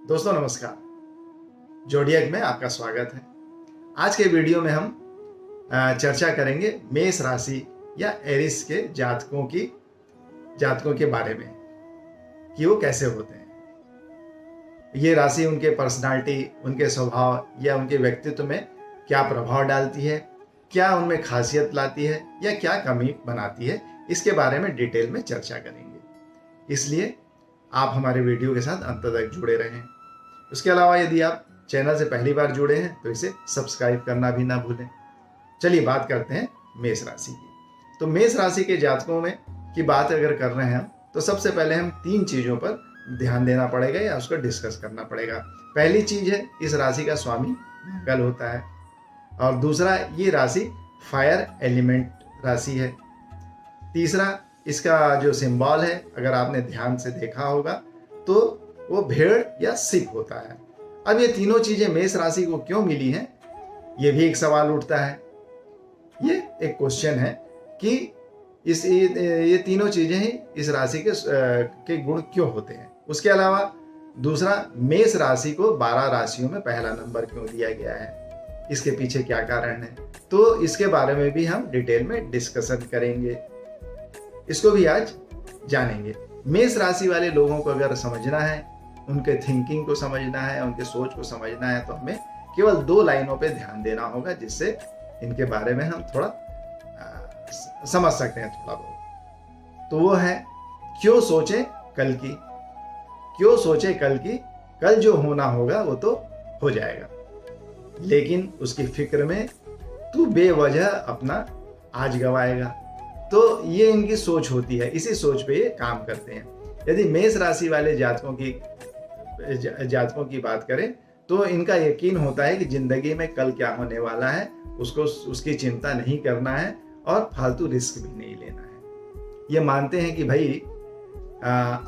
दोस्तों नमस्कार। जोडियक में आपका स्वागत है। आज के वीडियो में हम चर्चा करेंगे मेष राशि या एरिस के जातकों के बारे में कि वो कैसे होते हैं। ये राशि उनके पर्सनालिटी, उनके स्वभाव या उनके व्यक्तित्व में क्या प्रभाव डालती है, क्या उनमें खासियत लाती है या क्या कमी बनाती है, इसके बारे में डिटेल में चर्चा करेंगे। इसलिए आप हमारे वीडियो के साथ अंत तक जुड़े रहें। उसके अलावा यदि आप चैनल से पहली बार जुड़े हैं तो इसे सब्सक्राइब करना भी ना भूलें। चलिए बात करते हैं मेष राशि की। तो मेष राशि के जातकों में की बात अगर कर रहे हैं हम, तो सबसे पहले हम 3 चीज़ों पर ध्यान देना पड़ेगा या उसको डिस्कस करना पड़ेगा। पहली चीज़ है, इस राशि का स्वामी मंगल होता है, और दूसरा, ये राशि फायर एलिमेंट राशि है। तीसरा, इसका जो सिंबल है, अगर आपने ध्यान से देखा होगा तो वो भेड़ या सिख होता है। अब ये तीनों चीजें मेष राशि को क्यों मिली हैं, ये भी एक सवाल उठता है। ये एक क्वेश्चन है कि ये तीनों चीजें ही इस राशि के गुण क्यों होते हैं। उसके अलावा दूसरा, मेष राशि को 12 राशियों में पहला नंबर क्यों दिया गया है, इसके पीछे क्या कारण है, तो इसके बारे में भी हम डिटेल में डिस्कशन करेंगे। इसको भी आज जानेंगे। मेष राशि वाले लोगों को अगर समझना है, उनके थिंकिंग को समझना है, उनके सोच को समझना है, तो हमें केवल 2 लाइनों पे ध्यान देना होगा, जिससे इनके बारे में हम थोड़ा समझ सकते हैं थोड़ा बहुत। तो वो है, क्यों सोचे कल की, क्यों सोचे कल की, कल जो होना होगा वो तो हो जाएगा, लेकिन उसकी फिक्र में तू बेवजह अपना आज गवाएगा। तो ये इनकी सोच होती है, इसी सोच पे ये काम करते हैं। यदि मेष राशि वाले जातकों की बात करें तो इनका यकीन होता है कि जिंदगी में कल क्या होने वाला है उसकी चिंता नहीं करना है और फालतू रिस्क भी नहीं लेना है। ये मानते हैं कि भाई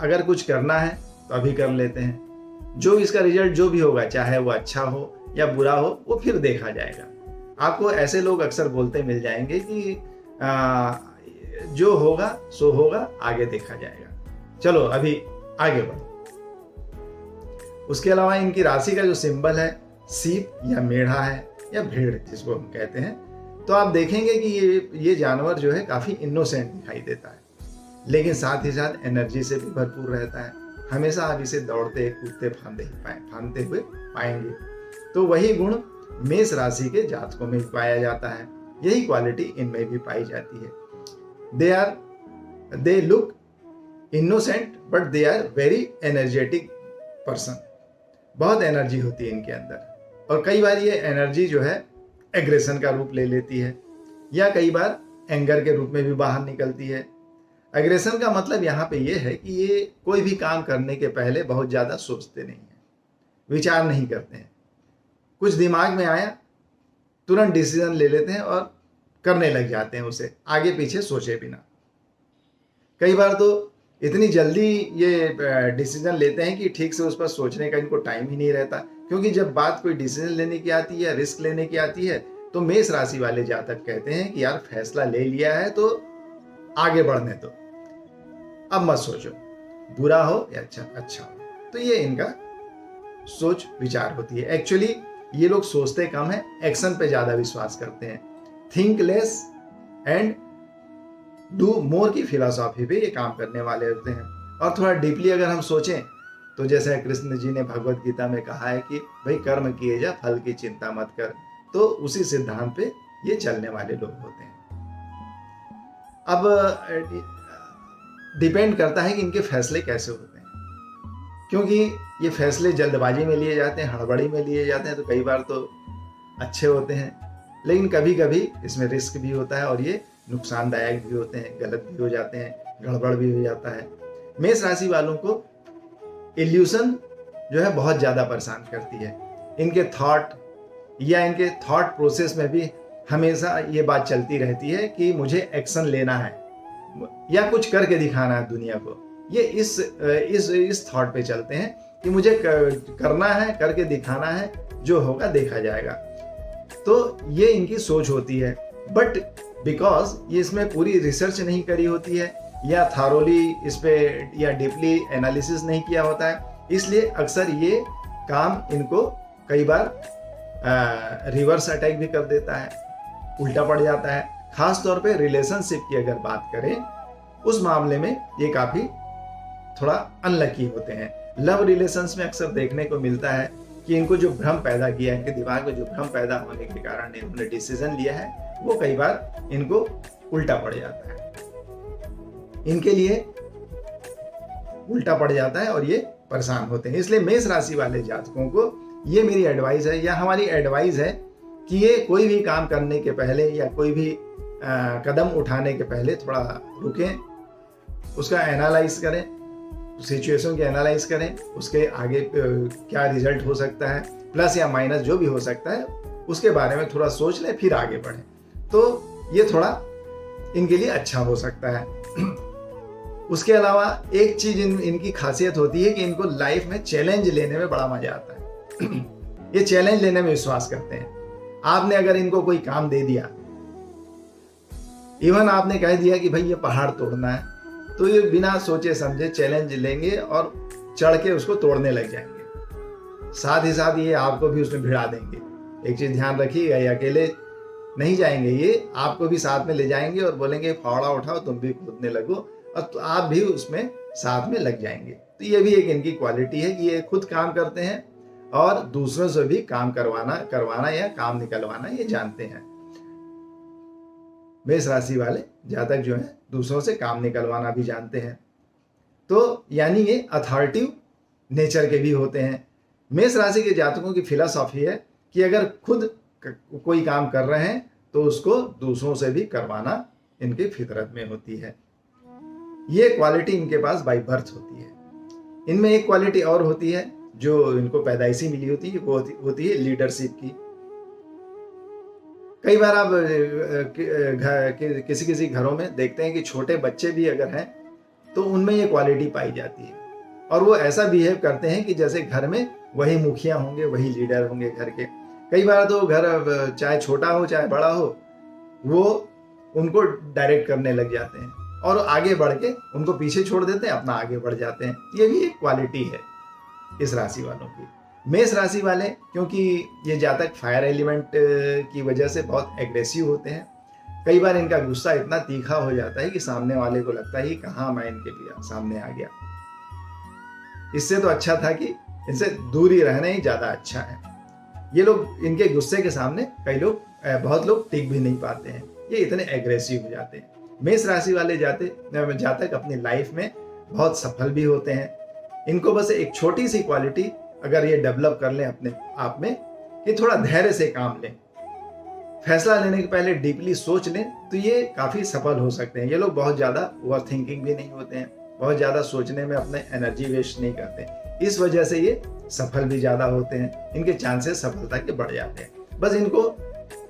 अगर कुछ करना है तो अभी कर लेते हैं, जो इसका रिजल्ट जो भी होगा, चाहे वो अच्छा हो या बुरा हो, वो फिर देखा जाएगा। आपको ऐसे लोग अक्सर बोलते मिल जाएंगे कि जो होगा सो होगा, आगे देखा जाएगा, चलो अभी आगे बढ़ो। उसके अलावा इनकी राशि का जो सिंबल है, सीप या मेढ़ा है या भेड़ जिसको हम कहते हैं। तो आप देखेंगे कि ये जानवर जो है काफी इनोसेंट दिखाई देता है, लेकिन साथ ही साथ एनर्जी से भी भरपूर रहता है। हमेशा आप इसे दौड़ते, कूदते, फांदते हुए पाएंगे। तो वही गुण मेष राशि के जातकों में पाया जाता है, यही क्वालिटी इनमें भी पाई जाती है। they look innocent but they are very energetic person। बहुत एनर्जी होती है इनके अंदर, और कई बार ये एनर्जी जो है एग्रेशन का रूप ले लेती है, या कई बार एंगर के रूप में भी बाहर निकलती है। एग्रेशन का मतलब यहाँ पे ये है कि ये कोई भी काम करने के पहले बहुत ज़्यादा सोचते नहीं हैं, विचार नहीं करते हैं। कुछ दिमाग में आया तुरंत डिसीजन ले लेते हैं और करने लग जाते हैं, उसे आगे पीछे सोचे बिना। कई बार तो इतनी जल्दी ये डिसीजन लेते हैं कि ठीक से उस पर सोचने का इनको टाइम ही नहीं रहता, क्योंकि जब बात कोई डिसीजन लेने की आती है या रिस्क लेने की आती है तो मेष राशि वाले जातक कहते हैं कि यार फैसला ले लिया है तो आगे बढ़ने दो, अब मत सोचो, बुरा हो या अच्छा हो। तो ये इनका सोच विचार होती है। एक्चुअली ये लोग सोचते कम है, एक्शन पे ज्यादा विश्वास करते हैं। Think less and do more की फिलॉसफी पे ये काम करने वाले होते हैं। और थोड़ा डीपली अगर हम सोचें तो जैसे कृष्ण जी ने भगवत गीता में कहा है कि भाई कर्म किए जा, फल की चिंता मत कर, तो उसी सिद्धांत पे ये चलने वाले लोग होते हैं। अब डिपेंड करता है कि इनके फैसले कैसे होते हैं, क्योंकि ये फैसले जल्दबाजी में लिए जाते हैं, हड़बड़ी में लिए जाते हैं, तो कई बार तो अच्छे होते हैं, लेकिन कभी कभी इसमें रिस्क भी होता है और ये नुकसानदायक भी होते हैं, गलत भी हो जाते हैं, गड़बड़ भी हो जाता है। मेष राशि वालों को इल्यूशन जो है बहुत ज़्यादा परेशान करती है। इनके थॉट या इनके थॉट प्रोसेस में भी हमेशा ये बात चलती रहती है कि मुझे एक्शन लेना है या कुछ करके दिखाना है दुनिया को। ये इस थॉट पे चलते हैं कि मुझे करना है, करके दिखाना है, जो होगा देखा जाएगा। तो ये इनकी सोच होती है, बट बिकॉज ये इसमें पूरी रिसर्च नहीं करी होती है या थारोली इस पे या डीपली एनालिसिस नहीं किया होता है, इसलिए अक्सर ये काम इनको कई बार रिवर्स अटैक भी कर देता है, उल्टा पड़ जाता है। खास तौर पे रिलेशनशिप की अगर बात करें, उस मामले में ये काफी थोड़ा अनलकी होते हैं। लव रिलेशंस में अक्सर देखने को मिलता है कि इनको जो भ्रम पैदा किया है, इनके दिमाग में जो भ्रम पैदा होने के कारण इन्होंने डिसीजन लिया है, वो कई बार इनको उल्टा पड़ जाता है, इनके लिए उल्टा पड़ जाता है और ये परेशान होते हैं। इसलिए मेष राशि वाले जातकों को ये मेरी एडवाइस है, या हमारी एडवाइस है कि ये कोई भी काम करने के पहले या कोई भी कदम उठाने के पहले थोड़ा रुकें, उसका एनालाइज करें, सिचुएशन के एनालाइज करें, उसके आगे क्या रिजल्ट हो सकता है, प्लस या माइनस जो भी हो सकता है, उसके बारे में थोड़ा सोच लें, फिर आगे बढ़ें। तो ये थोड़ा इनके लिए अच्छा हो सकता है। उसके अलावा एक चीज इनकी खासियत होती है कि इनको लाइफ में चैलेंज लेने में बड़ा मजा आता है। ये चैलेंज लेने में विश्वास करते हैं। आपने अगर इनको कोई काम दे दिया, इवन आपने कह दिया कि भाई ये पहाड़ तोड़ना है, तो ये बिना सोचे समझे चैलेंज लेंगे और चढ़ के उसको तोड़ने लग जाएंगे। साथ ही साथ ये आपको भी उसमें भिड़ा देंगे। एक चीज ध्यान रखिएगा, ये अकेले नहीं जाएंगे, ये आपको भी साथ में ले जाएंगे और बोलेंगे फावड़ा उठाओ, तुम भी कूदने लगो, और तो आप भी उसमें साथ में लग जाएंगे। तो ये भी एक इनकी क्वालिटी है कि ये खुद काम करते हैं और दूसरों से भी काम करवाना या काम निकलवाना ये जानते हैं। मेष राशि वाले जातक जो हैं दूसरों से काम निकलवाना भी जानते हैं, तो यानी ये अथॉरिटिव नेचर के भी होते हैं। मेष राशि के जातकों की फिलॉसफी है कि अगर खुद कोई काम कर रहे हैं तो उसको दूसरों से भी करवाना इनकी फितरत में होती है। ये क्वालिटी इनके पास बाय बर्थ होती है। इनमें एक क्वालिटी और होती है जो इनको पैदाइशी मिली होती है, वो होती है लीडरशिप की। कई बार आप किसी घरों में देखते हैं कि छोटे बच्चे भी अगर हैं तो उनमें ये क्वालिटी पाई जाती है, और वो ऐसा बिहेव करते हैं कि जैसे घर में वही मुखिया होंगे, वही लीडर होंगे घर के। कई बार तो घर चाहे छोटा हो चाहे बड़ा हो, वो उनको डायरेक्ट करने लग जाते हैं और आगे बढ़ के उनको पीछे छोड़ देते हैं, अपना आगे बढ़ जाते हैं। ये भी एक क्वालिटी है इस राशि वालों की। मेष राशि वाले, क्योंकि ये जातक फायर एलिमेंट की वजह से बहुत एग्रेसिव होते हैं, कई बार इनका गुस्सा इतना तीखा हो जाता है कि सामने वाले को लगता है कि कहाँ मैं इनके लिए सामने आ गया। इससे तो अच्छा था कि इनसे दूर ही रहना ही ज्यादा अच्छा है। ये लोग इनके गुस्से के सामने बहुत लोग टिक भी नहीं पाते हैं, ये इतने एग्रेसिव हो जाते हैं। मेष राशि वाले जातक अपनी लाइफ में बहुत सफल भी होते हैं। इनको बस एक छोटी सी क्वालिटी अगर ये डेवलप कर लें अपने आप में कि थोड़ा धैर्य से काम लें, फैसला लेने के पहले डीपली सोच लें, तो ये काफी सफल हो सकते हैं। ये लोग बहुत ज्यादा ओवर थिंकिंग भी नहीं होते हैं, बहुत ज्यादा सोचने में अपने एनर्जी वेस्ट नहीं करते। इस वजह से ये सफल भी ज्यादा होते हैं, इनके चांसेस सफलता के बढ़ जाते हैं। बस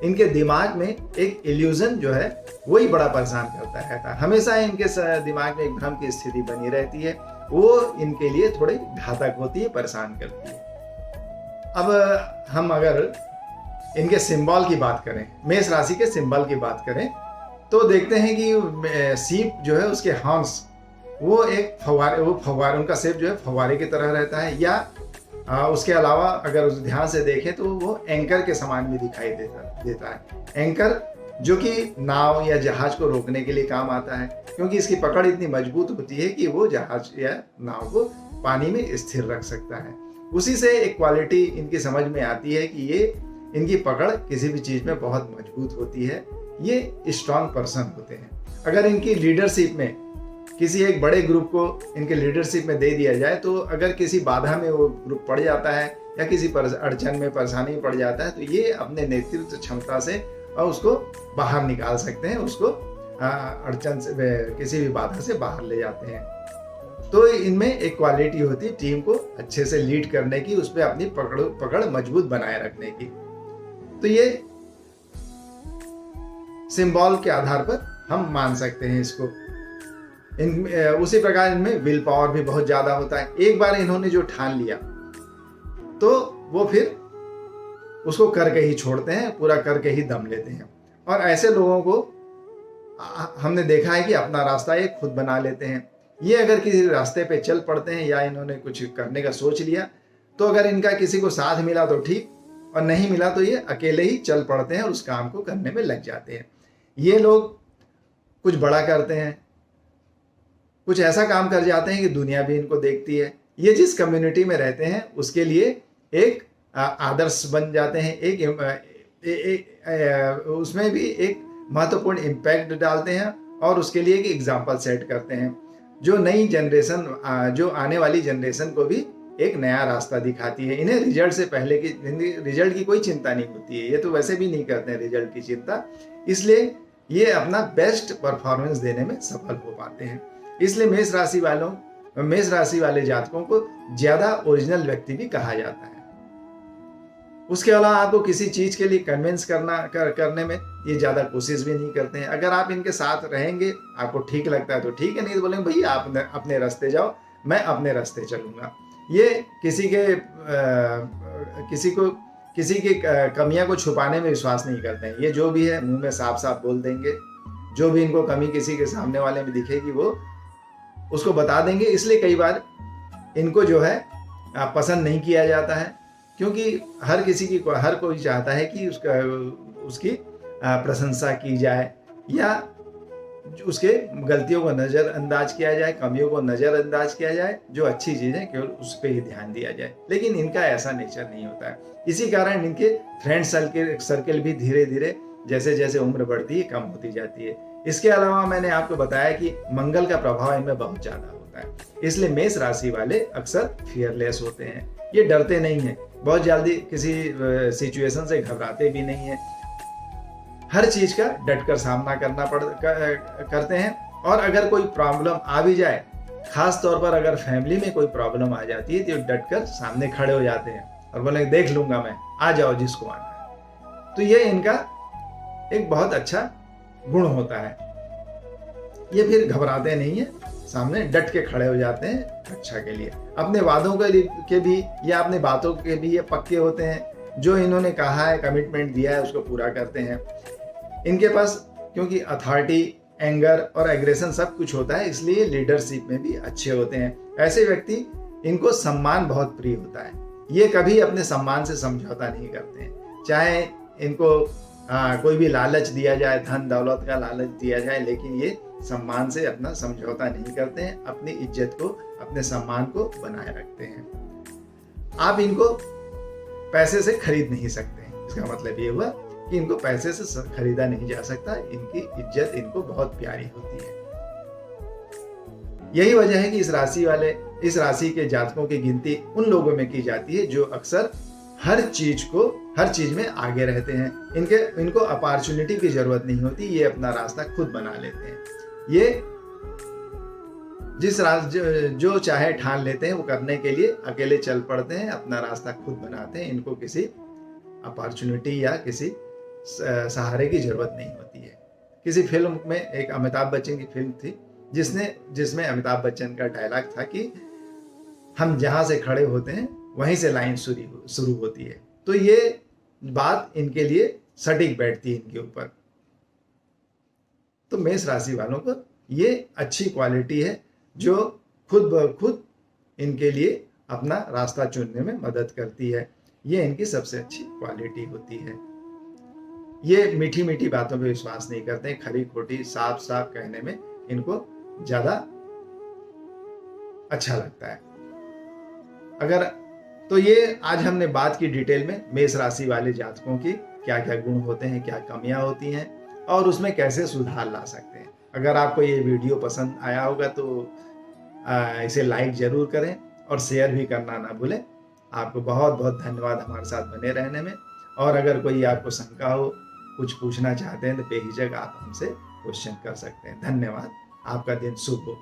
इनके दिमाग में एक इल्यूजन जो है वही बड़ा परेशान करता रहता है। हमेशा इनके दिमाग में एक भ्रम की स्थिति बनी रहती है, वो इनके लिए थोड़ी घातक होती है, परेशान करती है। अब हम अगर इनके सिंबल की बात करें, मेष राशि के सिंबल की बात करें, तो देखते हैं कि सीप जो है उसके हॉर्न्स वो एक फव्वारे उनका शेप जो है फव्वारे की तरह रहता है, या उसके अलावा अगर उस ध्यान से देखें तो वो एंकर के समान भी दिखाई देता है। एंकर जो कि नाव या जहाज को रोकने के लिए काम आता है, क्योंकि इसकी पकड़ इतनी मजबूत होती है कि वो जहाज या नाव को पानी में स्थिर रख सकता है। उसी से एक क्वालिटी इनकी समझ में आती है कि ये इनकी पकड़ किसी भी चीज में बहुत मजबूत होती है, ये स्ट्रांग पर्सन होते हैं। अगर इनकी लीडरशिप में किसी एक बड़े ग्रुप को इनके लीडरशिप में दे दिया जाए, तो अगर किसी बाधा में वो ग्रुप पड़ जाता है या किसी अड़चन में परेशानी में पड़ जाता है, तो ये अपने नेतृत्व क्षमता से और उसको बाहर निकाल सकते हैं, उसको अड़चन से किसी भी बाधा से बाहर ले जाते हैं। तो इनमें एक क्वालिटी होती है टीम को अच्छे से लीड करने की, उस पर अपनी पकड़ मजबूत बनाए रखने की। तो ये सिंबल के आधार पर हम मान सकते हैं इसको। उसी प्रकार इनमें विल पावर भी बहुत ज्यादा होता है। एक बार इन्होंने जो ठान लिया तो वो फिर उसको करके ही छोड़ते हैं, पूरा करके ही दम लेते हैं। और ऐसे लोगों को हमने देखा है कि अपना रास्ता ये खुद बना लेते हैं। ये अगर किसी रास्ते पे चल पड़ते हैं या इन्होंने कुछ करने का सोच लिया, तो अगर इनका किसी को साथ मिला तो ठीक, और नहीं मिला तो ये अकेले ही चल पड़ते हैं और उस काम को करने में लग जाते हैं। ये लोग कुछ बड़ा करते हैं, कुछ ऐसा काम कर जाते हैं कि दुनिया भी इनको देखती है। ये जिस कम्युनिटी में रहते हैं उसके लिए एक आदर्श बन जाते हैं, उसमें भी एक महत्वपूर्ण इम्पैक्ट डालते हैं और उसके लिए एक एग्जाम्पल सेट करते हैं, जो नई जनरेशन, जो आने वाली जनरेशन को भी एक नया रास्ता दिखाती है। इन्हें रिजल्ट से पहले की, रिजल्ट की कोई चिंता नहीं होती है, ये तो वैसे भी नहीं करते हैं रिजल्ट की चिंता, इसलिए ये अपना बेस्ट परफॉर्मेंस देने में सफल हो पाते हैं। इसलिए मेष राशि वाले जातकों को ज्यादा ओरिजिनल व्यक्ति भी कहा जाता है। उसके अलावा आपको किसी चीज के लिए कन्विंस करने में ये ज्यादा कोशिश भी नहीं करते हैं। अगर आप इनके साथ रहेंगे, आपको ठीक लगता है तो ठीक है, नहीं तो बोलेंगे भैया आप अपने रास्ते जाओ, मैं अपने रास्ते चलूंगा। ये किसी की कमियां को छुपाने में विश्वास नहीं करते हैं। ये जो भी है मुंह में साफ साफ बोल देंगे, जो भी इनको कमी किसी के सामने वाले में दिखेगी वो उसको बता देंगे। इसलिए कई बार इनको जो है पसंद नहीं किया जाता है, क्योंकि हर कोई चाहता है कि उसकी प्रशंसा की जाए या उसके गलतियों को नज़रअंदाज किया जाए, कमियों को नज़रअंदाज किया जाए, जो अच्छी चीज़ है केवल उस पर ही ध्यान दिया जाए। लेकिन इनका ऐसा नेचर नहीं होता है। इसी कारण इनके फ्रेंड सर्कल भी धीरे धीरे जैसे जैसे उम्र बढ़ती है कम होती जाती है। इसके अलावा मैंने आपको बताया कि मंगल का प्रभाव इनमें बहुत ज़्यादा होता है, इसलिए मेष राशि वाले अक्सर फियरलेस होते हैं। ये डरते नहीं हैं, बहुत जल्दी किसी सिचुएशन से घबराते भी नहीं हैं, हर चीज का डटकर सामना करते हैं। और अगर कोई प्रॉब्लम आ भी जाए, खास तौर पर अगर फैमिली में कोई प्रॉब्लम आ जाती है, तो डटकर सामने खड़े हो जाते हैं और बोले देख लूंगा मैं, आ जाओ जिसको आना है। तो ये इनका एक बहुत अच्छा गुण होता है। ये फिर घबराते नहीं है, सामने डट के खड़े हो जाते हैं रक्षा के लिए। अपने वादों के भी या अपने बातों के भी ये पक्के होते हैं। जो इन्होंने कहा है, कमिटमेंट दिया है, उसको पूरा करते हैं। इनके पास क्योंकि अथॉरिटी, एंगर और एग्रेशन सब कुछ होता है, इसलिए लीडरशिप में भी अच्छे होते हैं। ऐसे व्यक्ति, इनको सम्मान बहुत प्रिय होता है। ये कभी अपने सम्मान से समझौता नहीं करते हैं। चाहे इनको कोई भी लालच दिया जाए, धन दौलत का लालच दिया जाए, लेकिन ये सम्मान से अपना समझौता नहीं करते हैं। अपनी इज्जत को, अपने सम्मान को बनाए रखते हैं। आप इनको पैसे से खरीद नहीं सकते हैं। इसका मतलब ये हुआ कि इनको पैसे से खरीदा नहीं जा सकता। इनकी इज्जत इनको बहुत प्यारी होती है। यही वजह है कि इस राशि के जातकों की गिनती उन लोगों में की जाती है जो अक्सर हर चीज में आगे रहते हैं। इनको अपॉर्चुनिटी की जरूरत नहीं होती, ये अपना रास्ता खुद बना लेते हैं। ये जो चाहे ठान लेते हैं, वो करने के लिए अकेले चल पड़ते हैं, अपना रास्ता खुद बनाते हैं। इनको किसी अपॉर्चुनिटी या किसी सहारे की जरूरत नहीं होती है। किसी फिल्म में, एक अमिताभ बच्चन की फिल्म थी जिसमें अमिताभ बच्चन का डायलॉग था कि हम जहां से खड़े होते हैं वहीं से लाइन शुरू होती है। तो ये बात इनके लिए सटीक बैठती है इनके ऊपर। तो मेष राशि वालों को ये अच्छी क्वालिटी है जो खुद ब खुद इनके लिए अपना रास्ता चुनने में मदद करती है। ये इनकी सबसे अच्छी क्वालिटी होती है। ये मीठी मीठी बातों पे विश्वास नहीं करते, खरी खोटी साफ साफ कहने में इनको ज्यादा अच्छा लगता है। तो ये आज हमने बात की डिटेल में मेष राशि वाले जातकों की क्या क्या गुण होते हैं, क्या कमियां होती हैं और उसमें कैसे सुधार ला सकते हैं। अगर आपको ये वीडियो पसंद आया होगा तो इसे लाइक जरूर करें और शेयर भी करना ना भूलें। आपको बहुत बहुत धन्यवाद हमारे साथ बने रहने में। और अगर कोई आपको शंका हो, कुछ पूछना चाहते हैं तो बेहिचक आप हमसे क्वेश्चन कर सकते हैं। धन्यवाद। आपका दिन शुभ हो।